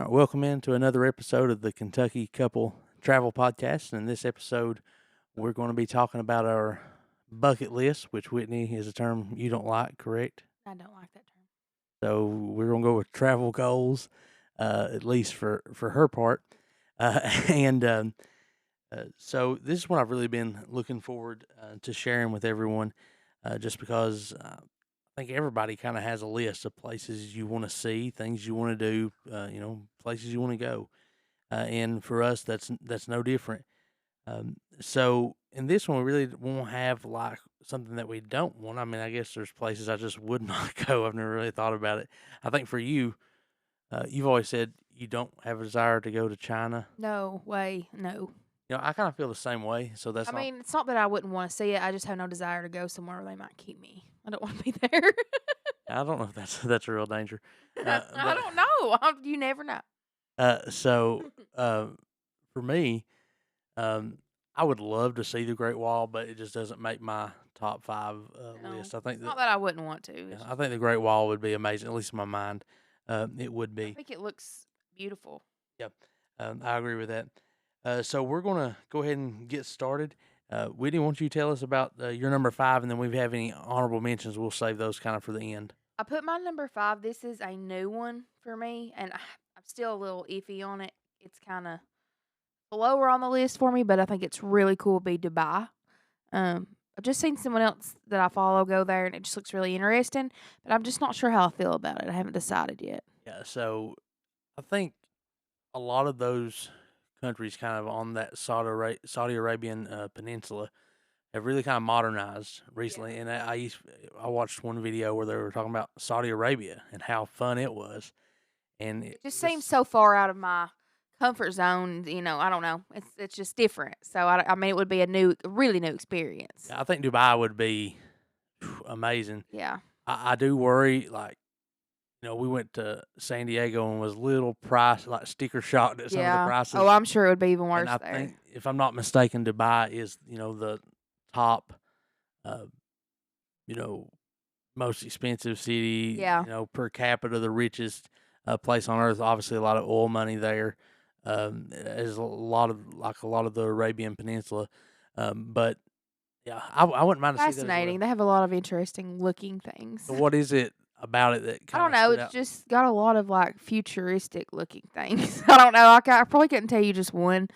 right, welcome into another episode of the Kentucky Couple Travel Podcast. And in this episode, we're going to be talking about our bucket list, which, Whitney, is a term you don't like, correct? I don't like that term. So we're going to go with travel goals, at least for her part. And so this is what I've really been looking forward to sharing with everyone, just because I think everybody kind of has a list of places you want to see, things you want to do, places you want to go. And for us, that's no different. So in this one, we really won't have like something that we don't want. I mean, I guess there's places I just would not go. I've never really thought about it. I think for you, you've always said you don't have a desire to go to China. No way, no. I kind of feel the same way. So that's I not. mean, it's not that I wouldn't want to see it. I just have no desire to go somewhere where they might keep me. I don't want to be there. I don't know if that's a real danger. I don't know. You never know. So for me, I would love to see the Great Wall, but it just doesn't make my top five No, list. I think it's not that I wouldn't want to. yeah, I think the Great Wall would be amazing, at least in my mind. It would I be. think it looks beautiful. Yep, I agree with that. So we're gonna go ahead and get started. Whitney, why don't you tell us about your number five, and then if we have any honorable mentions, we'll save those kind of for the end. I put my number 5. This is a new one for me, and I'm still a little iffy on it. It's kind of lower on the list for me, but I think it's really cool. Be Dubai. I've just seen someone else that I follow go there, and it just looks really interesting. But I'm just not sure how I feel about it. I haven't decided yet. Yeah, so I think a lot of those countries kind of on that Saudi Arabian peninsula have really kind of modernized recently. And I watched one video where they were talking about Saudi Arabia and how fun it was, and It just seems so far out of my comfort zone. I don't know. It's just different. So I mean, it would be a really new experience. I think Dubai would be amazing. Yeah. I do worry, like, we went to San Diego and was a little sticker shocked at some of the Yeah. prices. Oh, I'm sure it would be even worse And I there. think, if I'm not mistaken, Dubai is the top, uh, you know, most expensive city. Yeah. Per capita, the richest place on earth. Obviously, a lot of oil money there. There's a lot of the Arabian Peninsula, but yeah, I wouldn't mind to see that as well. Fascinating. They have a lot of interesting looking things. So what is it about it that I don't kind of know. stood It's out? just got a lot of like futuristic looking things. I don't know. I probably couldn't tell you just one,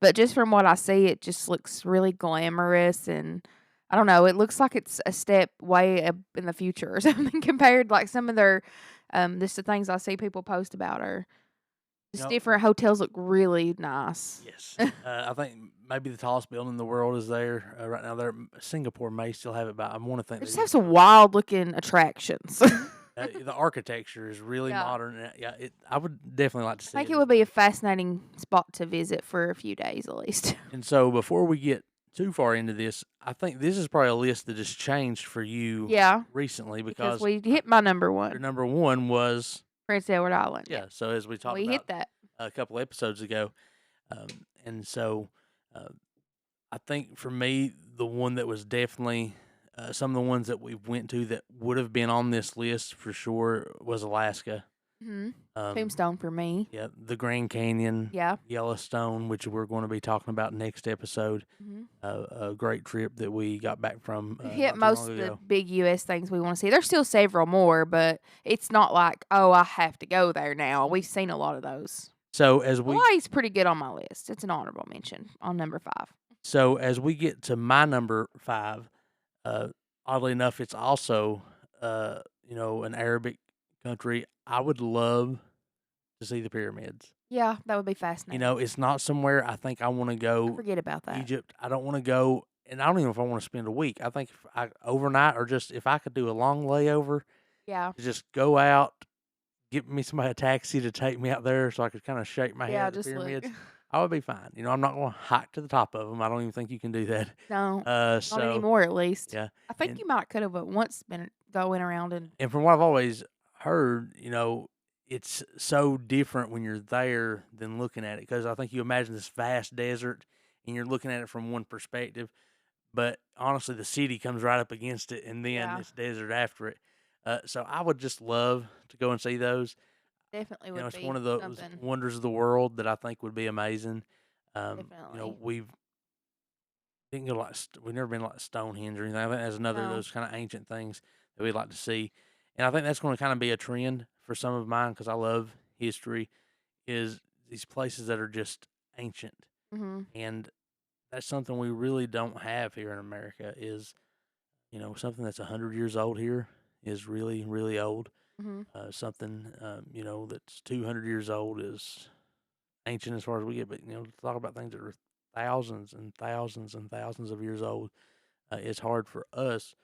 but just from what I see, it just looks really glamorous, and I don't know. It looks like it's a step way up in the future or something compared like some of their just the things I see people post about are just Yep. different. Hotels look really nice. Yes, I think maybe the tallest building in the world is there right now. There, Singapore may still have it, but I want to think They just they have some wild looking attractions. the architecture is really Yeah. modern. Yeah, I would definitely like to see I think it it as would be well. a fascinating spot to visit for a few days at least. And so before we get too far into this, I think this is probably a list that has changed for you Yeah, recently because because we hit my number your one, number one was Prince Edward Island. yeah. So as we talked We about hit that. a couple episodes ago, um, and so uh, I think for me the one that was definitely some of the ones that we went to that would have been on this list for sure was Alaska. Hmm. Um, Tombstone for me. Yeah, the Grand Canyon, Yeah. Yellowstone, which we're going to be talking about next episode. Hmm. A great trip that we got back from. We Not hit too most long of the ago. big U.S. things we want to see. There's still several more, but it's not like, oh, I have to go there now. We've seen a lot of those. So as we Hawaii's pretty good on my list. It's an honorable mention on number 5. get to my number five, uh, oddly enough, it's also an Arabic country. I would love to see the pyramids. Yeah, that would be fascinating. It's not somewhere I think I want to I go. forget about that. Egypt. I don't want to go, and I don't even know if I want to spend a week. I think if I overnight, or just if I could do a long layover, Yeah. just go out, get me somebody a taxi to take me out there, so I could kind of shake my head Yeah, at the just look. pyramids. I would be fine. I'm not going to hike to the top of them. I don't even think you can do that. No, Not not anymore at least. yeah, I think and you might could have once been going around and and from what I've always heard, it's so different when you're there than looking at it, because I think you imagine this vast desert and you're looking at it from one perspective, but honestly, the city comes right up against it, and then yeah, it's desert after it. So I would just love to go and see those. Definitely You know, would it's one be of those something. wonders of the world that I think would be amazing. You know, Definitely. we've didn't go like we've never been like Stonehenge or anything. I think that's another of No. those kind of ancient things that we'd like to see, and I think that's going to kind of be a trend for some of mine because I love history. Is these places that are just ancient, Mhm. and that's something we really don't have here in America. Is something that's 100 years old here is really really old. Mhm. Something that's 200 years old is ancient as far as we get. But to talk about things that are thousands and thousands and thousands of years old, it's hard for us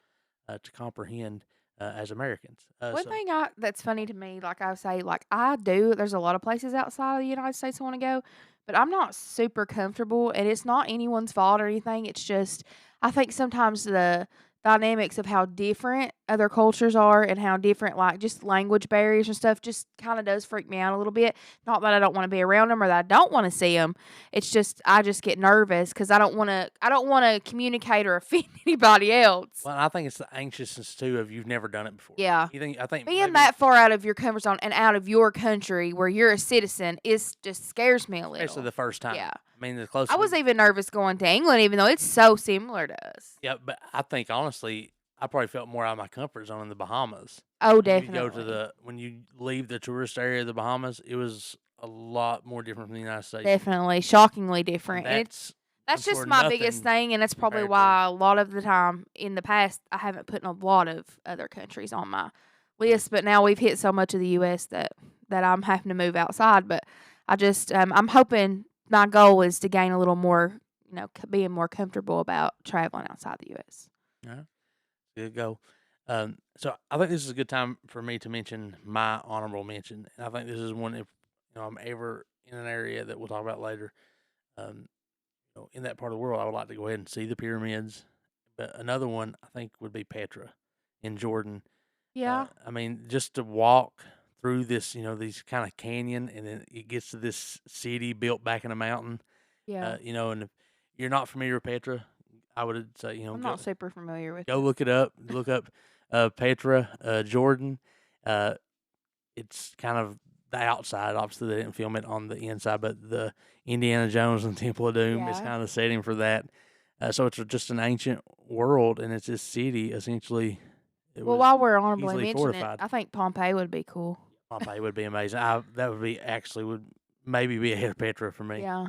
to comprehend as Americans. One thing that's funny to me, like I say, like I do. There's a lot of places outside of the United States I want to go, but I'm not super comfortable, and it's not anyone's fault or anything. It's just I think sometimes the dynamics of how different other cultures are and how different, like just language barriers and stuff, just kind of does freak me out a little bit. Not that I don't want to be around them or that I don't want to see them. It's just I just get nervous because I don't want to. I don't want to communicate or offend anybody else. Well, I think it's the anxiousness too of you've never done it before. Yeah. You think I think Being maybe that far out of your comfort zone and out of your country where you're a citizen is just scares me a especially little. the first time. Yeah. I mean, the I closer we was even nervous going to England, even though it's so similar to us. yeah, but I think honestly, I probably felt more out of my comfort zone in the Bahamas. Oh, When you go to definitely. when you leave the tourist area of the Bahamas, it was a lot more different from the United States, Definitely. Shockingly and different. And that's that's I'm sure just my biggest nothing thing. And that's probably compared to why a lot of the time in the past, I haven't put a lot of other countries on my yeah. list. But now we've hit so much of the U.S. that I'm having to move outside. But I just, I'm hoping my goal is to gain a little more, being more comfortable about traveling outside the U.S. Yeah, good go. So I think this is a good time for me to mention my honorable mention, and I think this is one if I'm ever in an area that we'll talk about later. Um, in that part of the world, I would like to go ahead and see the pyramids. But another one I think would be Petra in Jordan. Yeah. I mean, just to walk through this, these kind of canyon, and then it gets to this city built back in a mountain. Yeah. And if you're not familiar with Petra, I would say, I'm go not super familiar with go it. look it up. Look up Petra, Jordan. Uh, it's kind of the outside. Obviously, they didn't film it on the inside, but the Indiana Jones and Temple of Doom is Yeah. kind of the setting for that. So it's just an ancient world, and it's this city essentially. It Well, was while we're honorably easily mentioning it, fortified. I think Pompeii would be cool. Pompeii would be amazing. That would be actually would maybe be ahead of Petra for me. Yeah.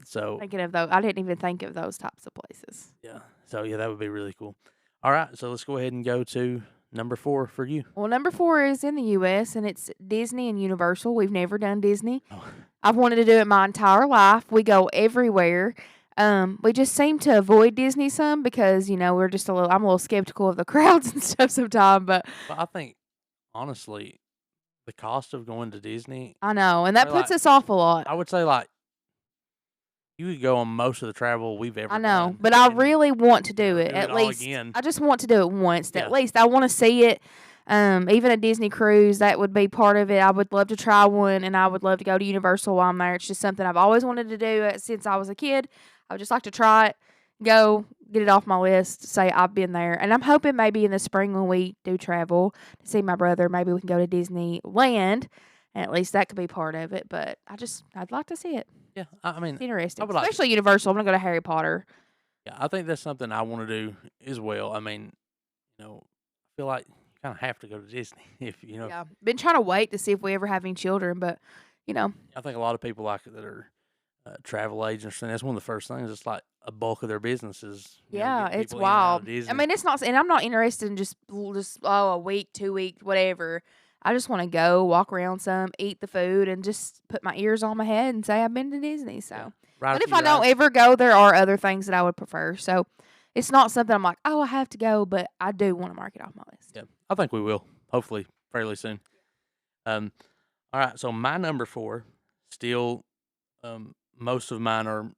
So Thinking of those, I didn't even think of those types of places. yeah, that would be really cool. All right, so let's go ahead and go to number 4 for you. Well, number 4 is in the U.S., and it's Disney and Universal. We've never done Disney. Oh, I've wanted to do it my entire life. We go everywhere. We just seem to avoid Disney some because, we're just I'm a little skeptical of the crowds and stuff sometimes, but but I think honestly, the cost of going to Disney, I know, and that probably puts like us off a lot. I would say like you could go on most of the travel we've I ever know, done, but I and really want to do it do it at all least. again. I just want to do it once at Yeah, least. I want to see it. Even a Disney cruise, that would be part of it. I would love to try one, and I would love to go to Universal while I'm there. It's just something I've always wanted to do since I was a kid. I would just like to try it, go get it off my list, say I've been there. And I'm hoping maybe in the spring when we do travel to see my brother, maybe we can go to Disneyland, and at least that could be part of it. But I'd like to see it. yeah. I mean, It's I interesting, would like to. especially Universal. I'm gonna go to Harry Potter. Yeah, I think that's something I want to do as well. I mean, I feel like you kind of have to go to Disney if you know. Yeah, been trying to wait to see if we ever have any children, but you know, I think a lot of people like that are travel agents, and that's one of the first things. It's like a bulk of their business is yeah, getting it's people in and out wild. of I Disney. mean, it's not, and I'm not interested in just a week, 2 weeks, whatever. I just want to go walk around some, eat the food, and just put my ears on my head and say I've been to Disney. Yeah, So, ride a but if few I don't rides. ever go, there are other things that I would prefer. So, it's not something I'm like, oh, I have to go, but I do want to mark it off my list. Yeah, I think we will. Hopefully, fairly soon. Um, all right. So my number 4, still, most of mine are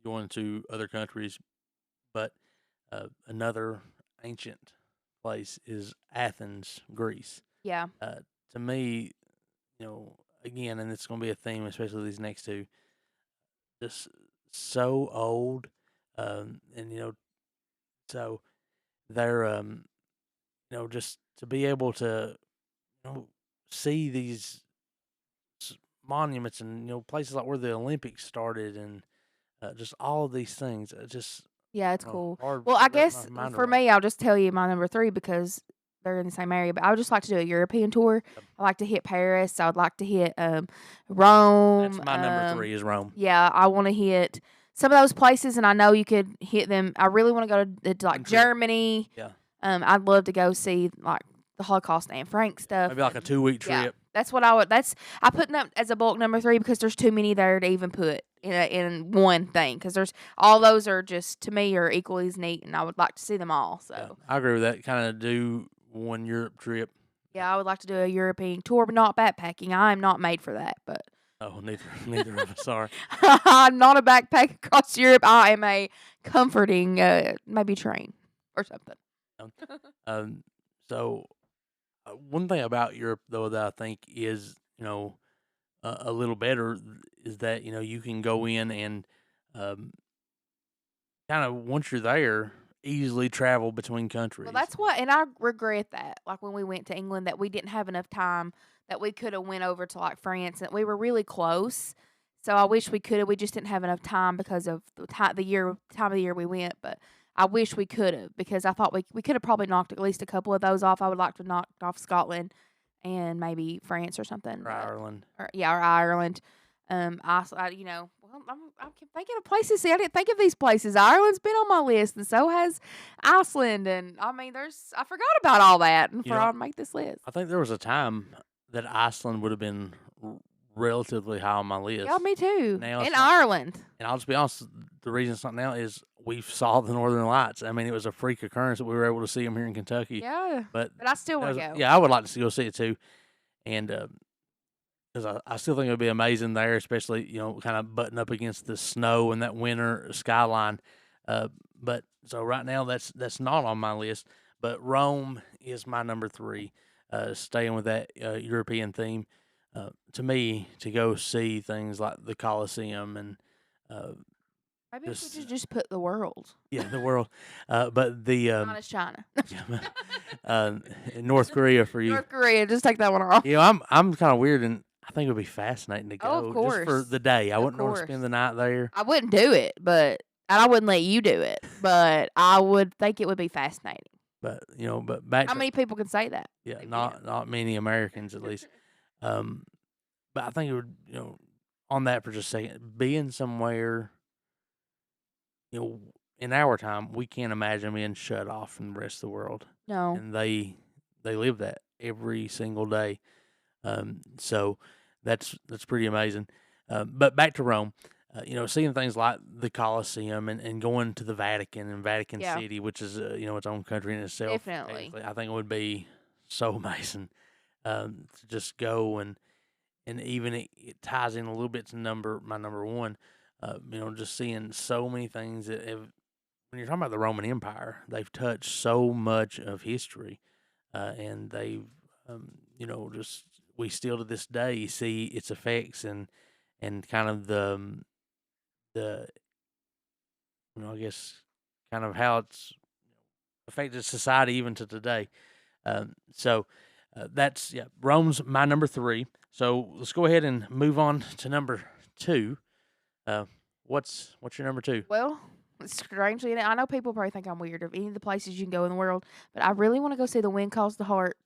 going to other countries, but another ancient place is Athens, Greece. Yeah, Uh, to me, again, and it's going to be a theme, especially these next two, just so old, and so they're just to be able to, you know, see these monuments and places like where the Olympics started and just all of these things. Just Yeah, it's I don't know, cool. hard Well, I hard to wrap my guess mind for around. me, I'll just tell you my number 3 because they're in the same area, but I would just like to do a European tour. I like to hit Paris. I would like to hit, That's Rome. my number three is Rome. Yeah, I wanna hit some of those places, and I know you could hit them. I really wanna go to, like, One trip. Germany. Yeah. I'd love to go see, like, the Holocaust Anne Frank stuff, Maybe like a and 2 week yeah, trip. that's what I put them as a bulk number 3 because there's too many there to even put in one thing. Because there's all those are just to me are equally as neat, and I would like to see them all, Yeah, so, I agree with that. Kind of do one Europe trip. Yeah. yeah, I would like to do a European tour, but not backpacking. I am not made for that, but Oh, neither of us are. I'm not a backpack across Europe. I am a comforting, maybe train or something. Um, um, so one thing about Europe though that I think is a little better is that you can go in and um, kind of once you're there easily travel between Well, countries. that's what, and I regret that. Like when we went to England, that we didn't have enough time that we could have went over to like France, and we were really close. So I wish we could have. We just didn't have enough time because of time of the year we went. But I wish we could have because I thought we could have probably knocked at least a couple of those off. I would like to knock off Scotland and maybe France or something. Or But Ireland. or Ireland. Well, I'm thinking of places. See, I didn't think of these places. Ireland's been on my list, and so has Iceland. And I mean, I forgot about all that, and You for know, I make this list. I think there was a time that Iceland would have been relatively high on my Yeah, list. me too. Now And it's not. Ireland. And I'll just be honest, the reason it's not now is we saw the Northern Lights. I mean, it was a freak occurrence that we were able to see them here in Kentucky. Yeah, But but I still want to go. yeah, I would like to go see it too. And because I still think it would be amazing there, especially kind of button up against the snow and that winter skyline. But so right now that's not on my list. But Rome is my number three. Staying with that European theme, to me to go see things like the Colosseum and uh, Maybe if we just just put the world, yeah the world, but the minus China, uh, North Korea for you. North Korea. Just take that one off. I'm kind of weird, and I think it would be fascinating to Oh, of go just for course, the day. I of wouldn't want to course. spend the night there, I wouldn't do it, but and I wouldn't let you do it, but I would think it would be fascinating. but back How to many people can say that? yeah, They can. not many Americans at least. Um, but I think it would on that for just a second, being somewhere in our time, we can't imagine being shut off from the rest of the world, No. and they live that every single day. So that's pretty amazing. But back to Rome, seeing things like the Colosseum and going to the Vatican and Vatican Yeah. City, which is its own country in itself. Definitely. Technically, I think it would be so amazing to just go and even it ties in a little bit to my number one. Just seeing so many things that have, when you're talking about the Roman Empire, they've touched so much of history, and they've just we still to this day see its effects and kind of the I guess kind of how it's affected society even to today. So that's yeah, Rome's my number three. So let's go ahead and move on to number two. Uh, what's your number two? Well, strangely, I know people probably think I'm weird of any of the places you can go in the world, but I really want to go see the Wind Calls the Heart.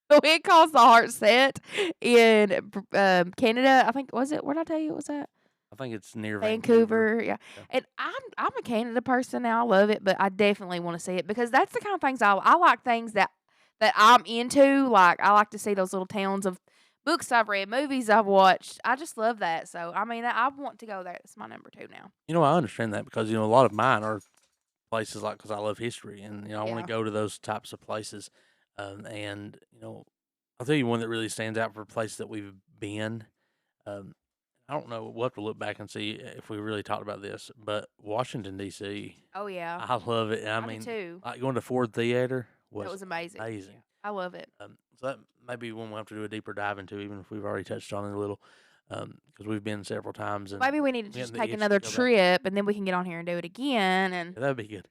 The Wind Calls the Heart set in Canada. I think was it? Where did I tell you it was at? I think it's near Vancouver. Vancouver, yeah. Yeah. And I'm a Canada person now. I love it, but I definitely want to see it because that's the kind of things I like things that I'm into. Like I like to see those little towns of books I've read, movies I've watched. I just love that. So I mean, I want to go there. It's my number 2 now. I understand that because a lot of mine are places like because I love history and I want Yeah. to go to those types of places. And I'll tell you one that really stands out for a place that we've been. Um, I don't know. We'll have to look back and see if we really talked about this, but Washington D.C. Oh yeah, I love it. I I do mean, too. like going to Ford Theater That was was amazing. amazing. I love it. So that may be one we'll have to do a deeper dive into, even if we've already touched on it a little, because we've been several times and Maybe we need to we just the take itch to another go back. trip, and then we can get on here and do it again. And Yeah, that'd be good.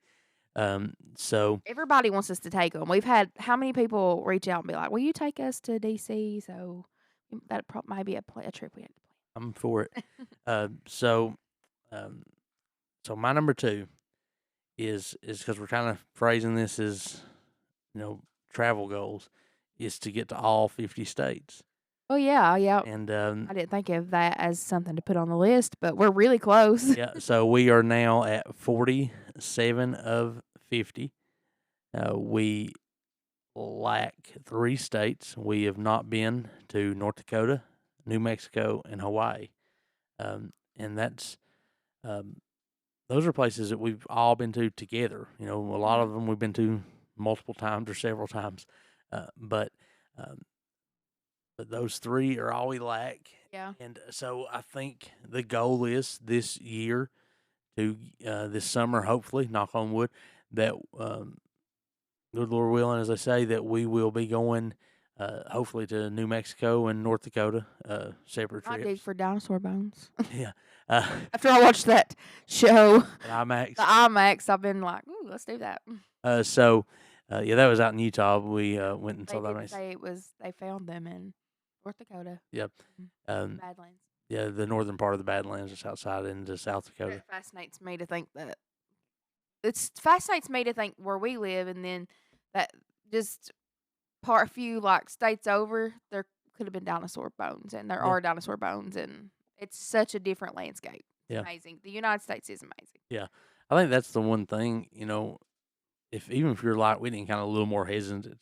So Everybody wants us to take them. We've had how many people reach out and be like, "Will you take us to DC?" So that might be a trip we had to I'm for it. plan. Uh, so um, so my number two is because we're kind of phrasing this as you know travel goals is to get to all 50 states. Oh yeah, yeah. And I didn't think of that as something to put on the list, but we're really close. yeah, so we are now at 47 of 50. We lack three states. We have not been to North Dakota, New Mexico, and Hawaii. And that's um, those are places that we've all been to together. You know, a lot Mhm. of them we've been to multiple times or several times, uh, but um, but those three are all we lack. Yeah. And so I think the goal is this year to this summer, hopefully, knock on wood, that good Lord willing, as I say, that we will be going hopefully to New Mexico and North Dakota, separate I dig trips. for dinosaur bones. Yeah. Uh, After I watched that show, at the IMAX. IMAX, I've been like, "Ooh, let's do that." So, yeah, that was out in Utah. We went and They saw that. did say they found them in North Dakota, Yep. mm, Um, Badlands. yeah, the northern part of the Badlands, just outside into South Dakota. That fascinates me to think that it fascinates me to think where we live, and then that just a few like states over, there could have been dinosaur bones, and there Yeah. are dinosaur bones, and it's such a different landscape. It's Yeah. amazing. The United States is amazing. Yeah. I think that's the one thing, if even if you're like Whitney, kind of a little more hesitant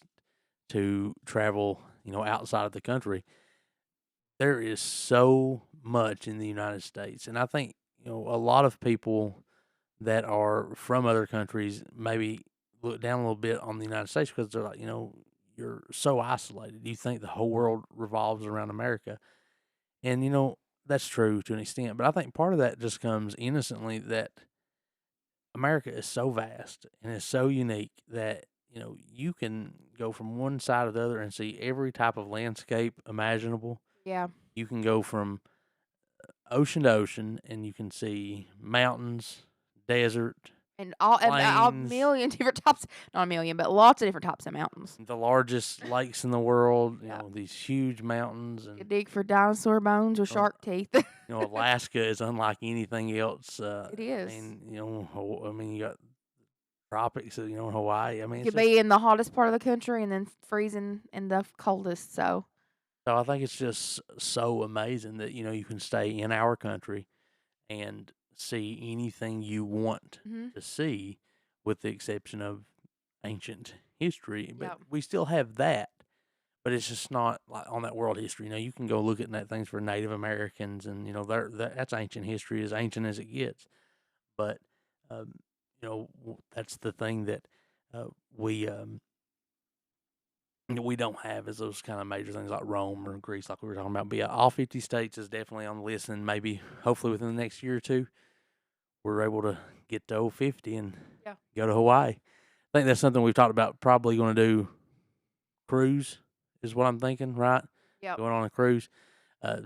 to travel, outside of the country, there is so much in the United States. And I think, a lot of people that are from other countries maybe look down a little bit on the United States because they're like, you're so isolated. You think the whole world revolves around America. And, that's true to an extent. But I think part of that just comes innocently that America is so vast and is so unique that, you can go from one side to the other and see every type of landscape imaginable. Yeah. You can go from ocean to ocean and you can see mountains, desert, And all plains, million different types, not a million, but lots of different types of mountains. the largest lakes in the world, Yeah. these huge mountains. You could And, dig for dinosaur bones or uh, shark teeth. Alaska is unlike anything else. It I is. mean, you got tropics, Hawaii. I You mean, it's could just, be in the hottest part of the country and then freezing in the coldest. So so I think it's just so amazing that, you can stay in our country and see anything you want hmm to see, with the exception of ancient history. But yeah, we still have that, but it's just not like on that world history. You can go look at that things for Native Americans, and that's ancient history, as ancient as it gets. But um, that's the thing that we we don't have, is those kind of major things like Rome or Greece, like we were talking about. But yeah, all 50 states is definitely on the list, and maybe hopefully within the next year or two we're able to get to 50 and yeah, go to Hawaii. I think that's something we've talked about. Probably going to do cruise is what I'm thinking, right? yeah. Going on a cruise.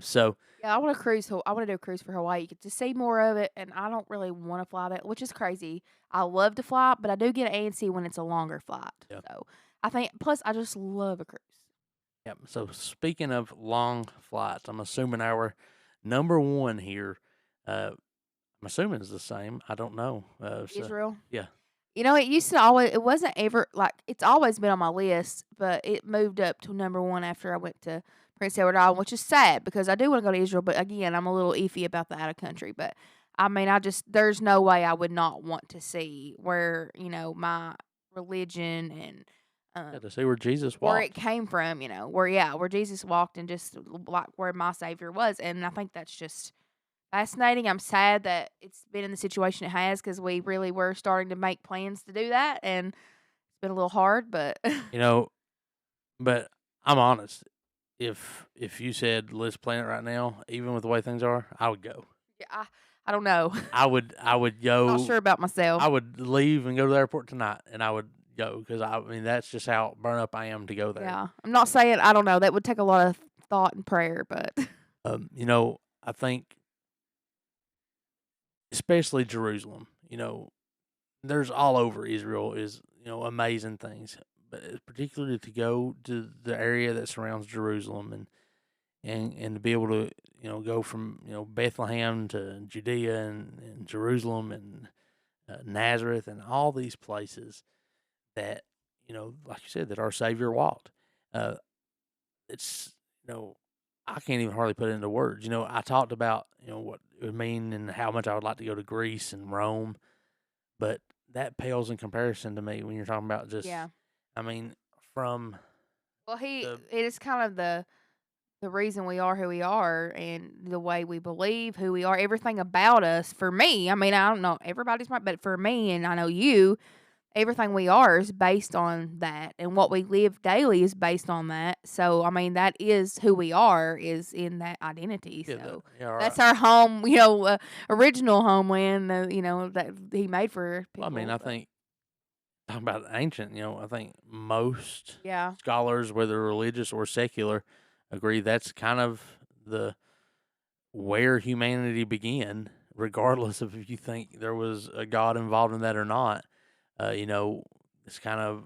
So Yeah, I want to cruise. I want to do a cruise for Hawaii to see more of it, and I don't really want to fly that, which is crazy. I love to fly, but I do get antsy when it's a longer flight. yeah, So I think, plus, I just love a cruise. yeah. So speaking of long flights, I'm assuming our number one here. I'm assuming it's the same. I don't know. So Israel. yeah, It used to always, it wasn't ever like, it's always been on my list, but it moved up to number one after I went to Prince Edward Island, which is sad because I do want to go to Israel, but again, I'm a little iffy about the out of country. But I mean, there's no way I would not want to see where, my religion and, yeah. um, To see where Jesus where it walked. came from, where Jesus walked and just like where my Savior was. And I think that's just fascinating. I'm sad that it's been in the situation it has because we really were starting to make plans to do that, and it's been a little hard, but You know, but I'm honest. If you said let's plan it right now, even with the way things are, I would go. yeah, I don't know. I would Not go. sure about myself. I would leave and go to the airport tonight, and I would go because I mean that's just how burnt up I am to go there. Yeah, I'm not saying I don't know. That would take a lot of thought and prayer, but I think especially Jerusalem. there's all over Israel is, amazing things, but particularly to go to the area that surrounds Jerusalem and to be able to, go from, Bethlehem to Judea and Jerusalem and Nazareth and all these places that, like you said, that our Savior walked. Uh, it's, you know, I can't even hardly put it into words. I talked about, what it would mean and how much I would like to go to Greece and Rome, but that pales in comparison to me when you're talking about just, Yeah. I mean, from Well, the it is kind of the reason we are who we are and the way we believe who we are, everything about us. For me, I mean, I don't know everybody's right, but for me, and I know you, everything we are is based on that, and what we live daily is based on that. So, I mean, that is who we are, is in that identity. yeah, So yeah, all right. that's our home, original homeland, that He made for Well, I mean, people. I But think talking about ancient, I think most yeah, scholars, whether religious or secular, agree that's kind of the where humanity began, regardless of if you think there was a God involved in that or not. It's kind of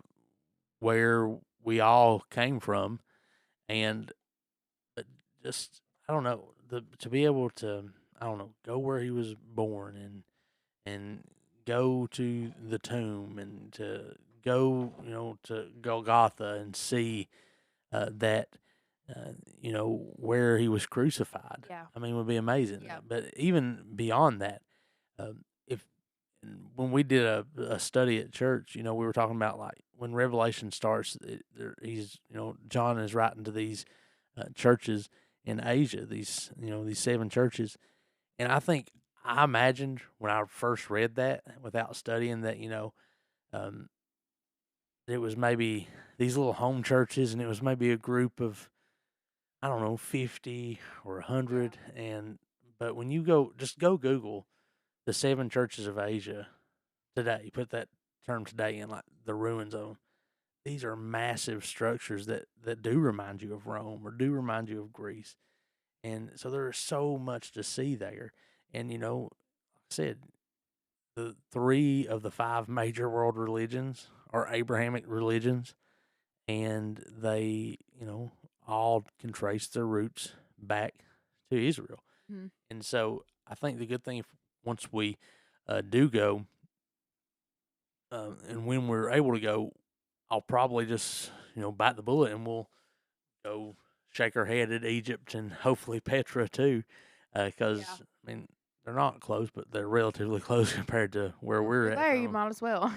where we all came from, and but just I don't know to be able to I don't know go where he was born and go to the tomb and to go to Golgotha and see that where he was crucified. yeah, I mean, would be amazing. yeah, But even beyond that, if when we did a study at church, we were talking about like when Revelation starts, he's John is writing to these churches in Asia, these seven churches, and I imagined when I first read that without studying that um, it was maybe these little home churches, and it was maybe a group of I don't know 50 or yeah. 100, and but when you go just go Google the seven churches of Asia today, put that term today in like the ruins of them. These are massive structures that do remind you of Rome or do remind you of Greece, and so there is so much to see there. And like I said, the three of the five major world religions are Abrahamic religions, and they all can trace their roots back to Israel. Mhm. And so I think the good thing if once we do go, and when we're able to go, I'll probably just bite the bullet and we'll go shake our head at Egypt and hopefully Petra too, Yeah. because I mean they're not close, but they're relatively close compared to where Well, if we're you're at there, you from. might as well.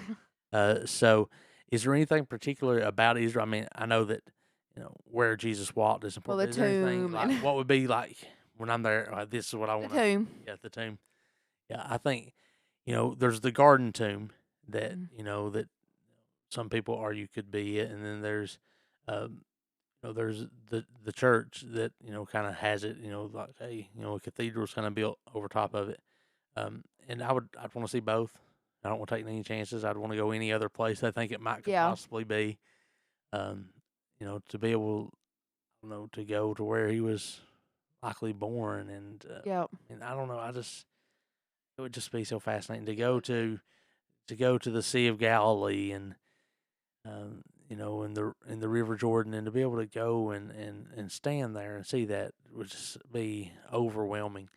So, is there anything particular about Israel? I mean, I know that where Jesus walked is Well, important. the But is there anything tomb like and what would be like when I'm there? This is what I the want to. tomb. Yeah, the tomb. Yeah, I think there's the garden tomb that Mhm. that some people argue could be it, and then there's um, there's the church that kind of has it. Like hey, a cathedral's kind of built over top of it. And I'd want to see both. I don't want to take any chances. I'd want to go any other place I think it might could Yeah. possibly be. Um, to be able, to go to where he was likely born, Yep. and I don't know. It would just be so fascinating to It go would be. to the Sea of Galilee and in the River Jordan, and to be able to go and stand there and see that would just be overwhelming.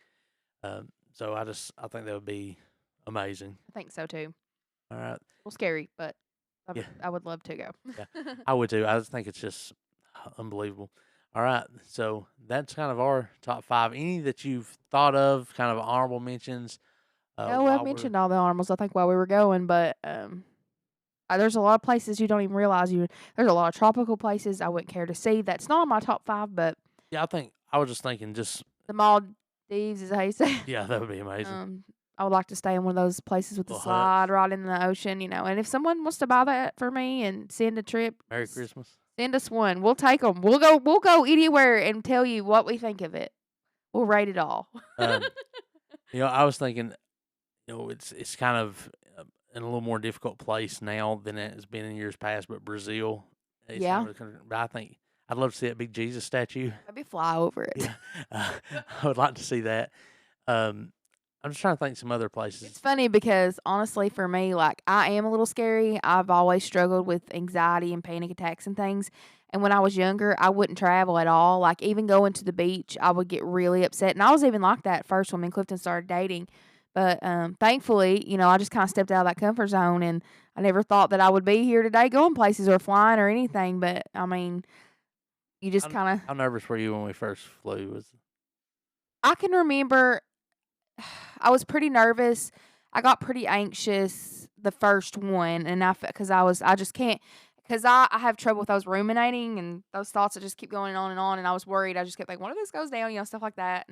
So I think that would be amazing. I think so too. All right. Well, scary, but Yeah. I would love to go. Yeah. I would too. I just think it's just unbelievable. All right. So that's kind of our top five. Any that you've thought of, kind of honorable mentions, No, I've while we're, mentioned all the animals, I think, while we were going, but, there's a lot of places you don't even realize there's a lot of tropical places I wouldn't care to see. That's not on my top 5, but yeah, I was just thinking just, the Maldives is how you say it. yeah, that would be amazing. Um, I would like to stay in one of those places with the Little huts. slide right in the ocean, and if someone wants to buy that for me and send a trip, Merry Christmas. send us one. We'll take them. We'll go anywhere and tell you what we think of it. We'll rate it all. Um, I was thinking, it's kind of in a little more difficult place now than it has been in years past, but Brazil, it's Yeah, never, but I think I'd love to see that big Jesus statue. maybe fly over it. Yeah. I would like to see that. Um, I'm just trying to think some other It's places. funny because honestly, for me, like I am a little scary. I've always struggled with anxiety and panic attacks and things. And when I was younger, I wouldn't travel at all. Like even going to the beach, I would get really upset. And I was even like that at first when me and Clifton started dating. But thankfully, I just kind of stepped out of that comfort zone, and I never thought that I would be here today, going places or flying or anything. But I mean, you just kind of. How nervous were you when we first flew? Was I can remember I was pretty nervous. I got pretty anxious the first one, and because I just can't, because I have trouble with those ruminating and those thoughts that just keep going on, and I was worried. I just kept thinking, what if this goes down, stuff like that.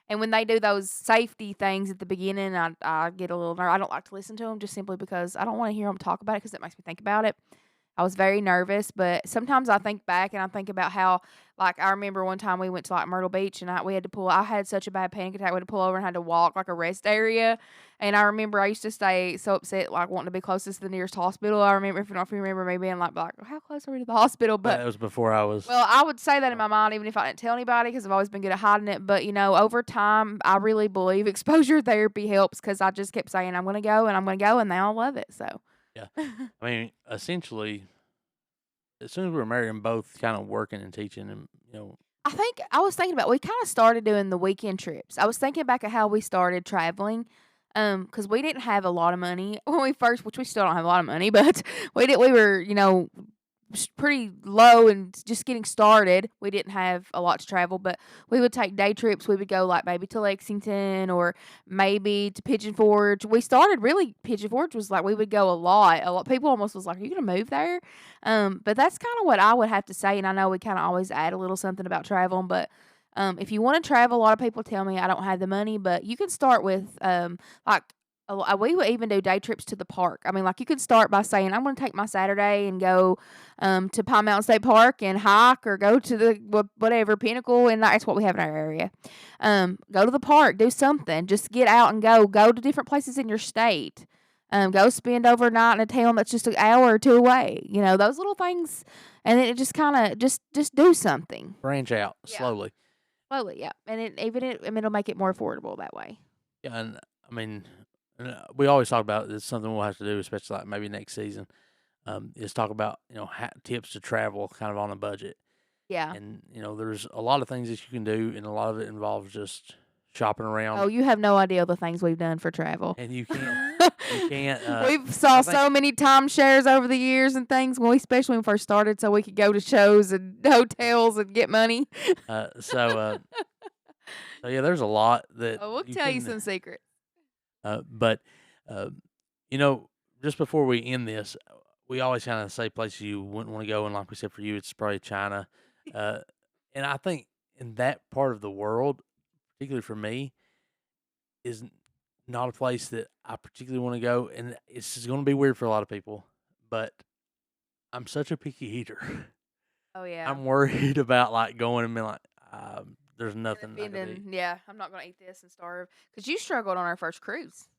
And when they do those safety things at the beginning, I get a little nervous. I don't like to listen to them just simply because I don't want to hear them talk about it because it makes me think about it. I was very nervous, but sometimes I think back and I think about how, like, I remember one time we went to like Myrtle Beach and we had to pull. I had such a bad panic attack. We had to pull over and had to walk like a rest area. And I remember I used to stay so upset, like wanting to be closest to the nearest hospital. I remember, if you remember me being like, how close are we to the hospital? But that was before I was. well, I would say that in Oh, my mind, even if I didn't tell anybody, because I've always been good at hiding it. But over time, I really believe exposure therapy helps because I just kept saying I'm going to go and I'm going to go, and now I love it. So. yeah. I mean, essentially, as soon as we were married and both kind of working and teaching, and I think I was thinking about we kind of started doing the weekend trips. I was thinking back at how we started traveling, because we didn't have a lot of money when we first, which we still don't have a lot of money, but we were pretty low and just getting started. We didn't have a lot to travel, but we would take day trips. We would go like maybe to Lexington or maybe to Pigeon Forge. We started really Pigeon Forge was like we would go a lot. A lot people almost was like, "Are you gonna move there?" But that's kind of what I would have to say. And I know we kind of always add a little something about traveling, but if you want to travel, a lot of people tell me I don't have the money, but you can start with like we would even do day trips to the park. I mean, like you could start by saying, "I'm going to take my Saturday and go to Pine Mountain State Park and hike, or go to the whatever Pinnacle," and that's what we have in our area. Go to the park, do something, just get out and go to different places in your state. Go spend overnight in a town that's just an hour or two away. Those little things, and then it just kind of just do something. branch out Yeah, slowly. slowly, yeah, and I mean, it'll make it more affordable that way. Yeah, and I mean, we always talk about it's something we'll have to do, especially like maybe next season. Is talk about tips to travel kind of on a budget, Yeah. and there's a lot of things that you can do, and a lot of it involves just shopping Oh, around, you have no idea the things we've done for travel. and you can't. We've saw I think so many timeshares over the years and things when we especially when we first started so we could go to shows and hotels and get money. uh, so uh, so yeah, there's a lot that Oh, we'll you tell you can. some secrets. But uh, you know, just before we end this, we always kind of say places you wouldn't want to go, and like we said, for you, it's probably China. Uh, and I think in that part of the world, particularly for me, is not a place that I particularly want to go, and it's going to be weird for a lot of people, but I'm such a picky eater. Oh, yeah. I'm worried about like going and being like, there's And nothing I could eat. offending, yeah, I'm not gonna eat this and starve. Cause you struggled on our first cruise.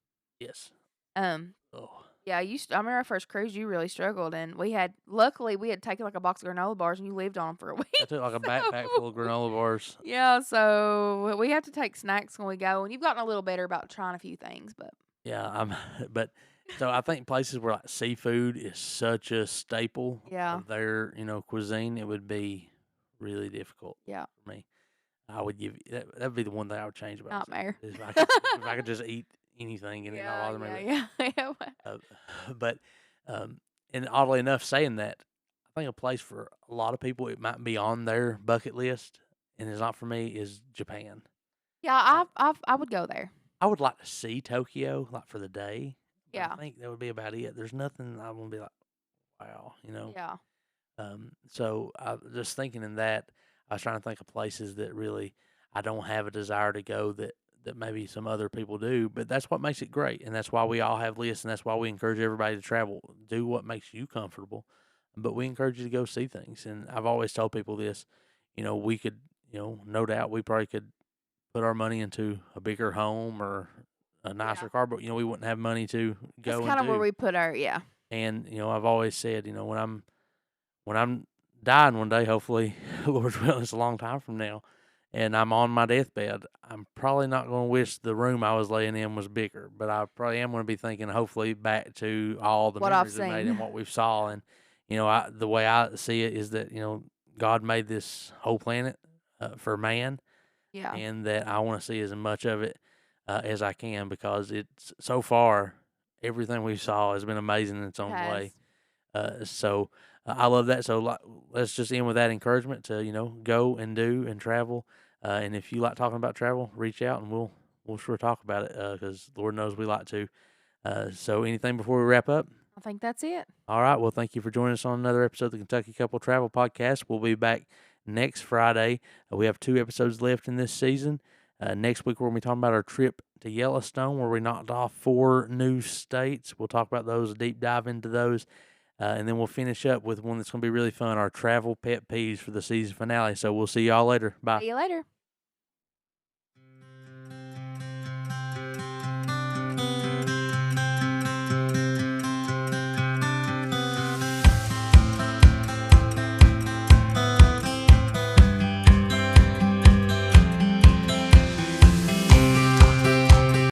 Yes. Um, Oh, yeah, I remember our first cruise, you really struggled, and luckily, we had taken, like, a box of granola bars, and you lived on them for a week, I took like a backpack so full of granola bars. yeah, so we have to take snacks when we go, and you've gotten a little better about trying a few things, but Yeah, but so I think places where like seafood is such a staple yeah, of their, cuisine, it would be really difficult yeah, for me. I would give that'd be the one thing I would change about nightmare. is if I could just eat anything and it not Yeah, bother me. yeah, yeah, yeah. Uh, but and oddly enough, saying that, I think a place for a lot of people it might be on their bucket list, and it's not for me is Japan. Yeah, Uh, I would go there. I would like to see Tokyo like for the day, but I Yeah, think that would be about it. There's nothing I want to be like, wow, yeah, So I just thinking in that, I was trying to think of places that really I don't have a desire to go that maybe some other people do, but that's what makes it great, and that's why we all have lists, and that's why we encourage everybody to travel. Do what makes you comfortable, but we encourage you to go see things. And I've always told people this, we could, no doubt we probably could put our money into a bigger home or a yeah. nicer car, but we wouldn't have money to That's go and kind of where do. we put our yeah. And I've always said, when I'm dying one day, hopefully, Lord's willing, it's a long time from now, and I'm on my deathbed, I'm probably not going to wish the room I was laying in was bigger, but I probably am going to be thinking, hopefully, back to all the What I've memories we made and seen. what we've saw. And the way I see it is that God made this whole planet for man, Yeah, and that I want to see as much of it as I can, because it's so far everything we saw has been amazing in its it own way. has. I love that. So let's just end with that encouragement to go and do and travel. And if you like talking about travel, reach out and we'll sure talk about it, because Lord knows we like to. So anything before we wrap up? I think that's it. All right. Well, thank you for joining us on another episode of the Kentucky Couple Travel Podcast. We'll be back next Friday. We have 2 episodes left in this season. Next week, we're going to be talking about our trip to Yellowstone, where we knocked off 4 new states. We'll talk about those, a deep dive into those. And then we'll finish up with one that's going to be really fun, our travel pet peeves for the season finale. So we'll see y'all later. Bye. See you later.